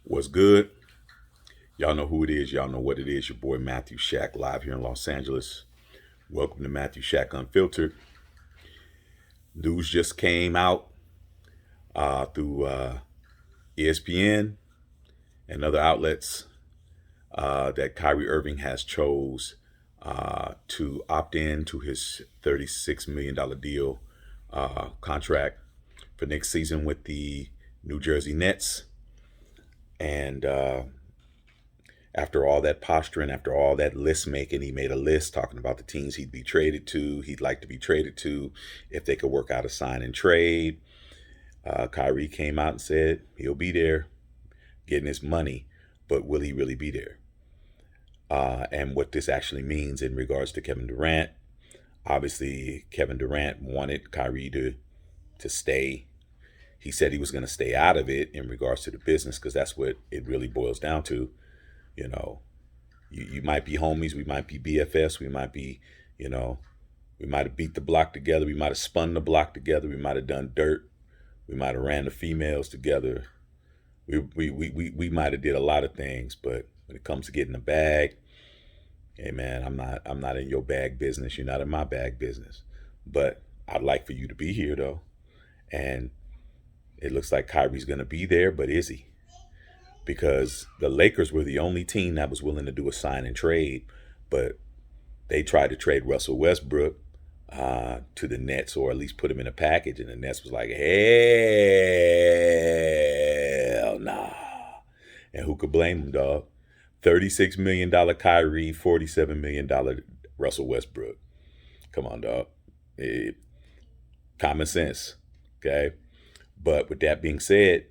What's good? Y'all know who it is. Y'all know what it is. Your boy Matthew Shack live here in Los Angeles. Welcome to Matthew Shack Unfiltered. News just came out through ESPN and other outlets that Kyrie Irving has chose to opt in to his $36 million deal contract for next season with the New Jersey Nets. And after all that posturing, after all that list making, he made a list talking about the teams he'd be traded to, he'd like to be traded to, if they could work out a sign and trade. Kyrie came out and said he'll be there getting his money, but will he really be there? And what this actually means in regards to Kevin Durant. Obviously, Kevin Durant wanted Kyrie to stay. He said he was going to stay out of it in regards to the business, because that's what it really boils down to. You know, you might be homies, we might be BFFs, we might be, we might have beat the block together, we might have spun the block together, we might have done dirt, we might have ran the females together, we might have did a lot of things, but when it comes to getting a bag, hey man, I'm not in your bag business, you're not in my bag business. But I'd like for you to be here though. And it looks like Kyrie's gonna be there, but is he? Because the Lakers were the only team that was willing to do a sign and trade, but they tried to trade Russell Westbrook to the Nets, or at least put him in a package, and the Nets was like, hell nah. And who could blame them, dog? $36 million Kyrie, $47 million Russell Westbrook. Come on, dog. Common sense, okay? But with that being said,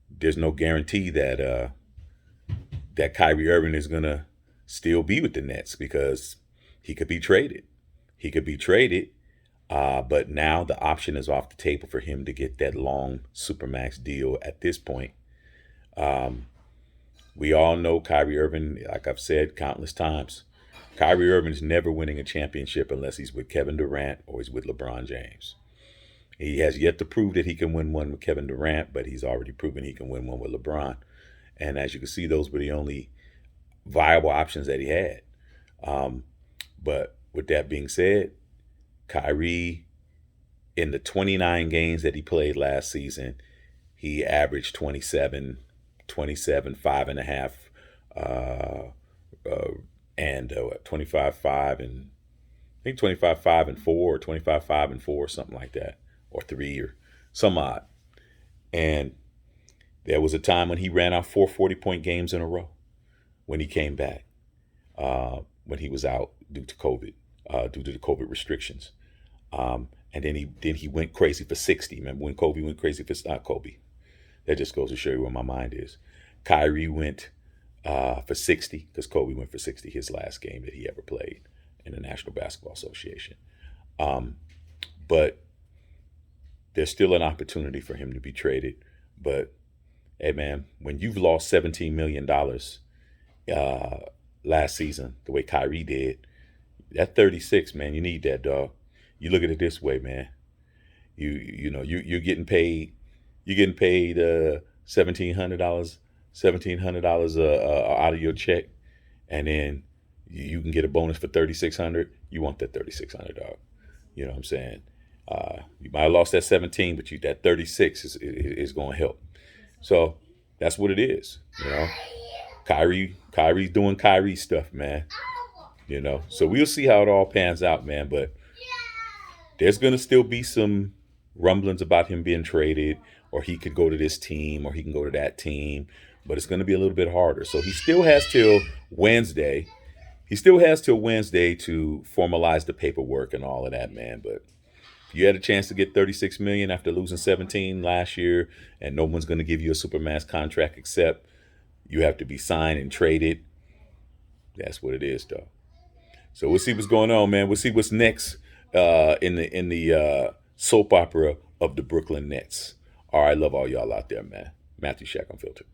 there's no guarantee that that Kyrie Irving is gonna still be with the Nets, because he could be traded. He could be traded, but now the option is off the table for him to get that long supermax deal. At this point, we all know Kyrie Irving. Like I've said countless times, Kyrie Irving is never winning a championship unless he's with Kevin Durant or he's with LeBron James. He has yet to prove that he can win one with Kevin Durant, but he's already proven he can win one with LeBron. And as you can see, those were the only viable options that he had. But with that being said, Kyrie, in the 29 games that he played last season, he averaged 27, 5.5, and 25, 5, and I think 25, 5, and 4, or 25, 5, and 4, something like that, or 3, or some odd. And there was a time when he ran out 4 40-point games in a row when he came back, when he was out due to COVID, due to the COVID restrictions. And then he went crazy for 60. Remember when Kobe went crazy for, not Kobe. That just goes to show you where my mind is. Kyrie went for 60, because Kobe went for 60 his last game that he ever played in the National Basketball Association. But there's still an opportunity for him to be traded. But hey man, when you've lost $17 million last season, the way Kyrie did, that 36, man, you need that, dog. You look at it this way, man. You're getting paid. You're getting paid $1,700 out of your check, and then you can get a bonus for $3,600. You want that $3,600, dog. You know what I'm saying? You might have lost that 17, but that 36 is going to help. So that's what it is. Kyrie's doing Kyrie stuff, man. So we'll see how it all pans out, man. But there's going to still be some rumblings about him being traded, or he could go to this team, or he can go to that team. But it's going to be a little bit harder. So he still has till Wednesday. He still has till Wednesday to formalize the paperwork and all of that, man. But if you had a chance to get $36 million after losing 17 last year, and no one's going to give you a supermax contract except you have to be signed and traded, that's what it is, though. So we'll see what's going on, man. We'll see what's next in the soap opera of the Brooklyn Nets. All right, love all y'all out there, man. Matthew Shack Unfiltered.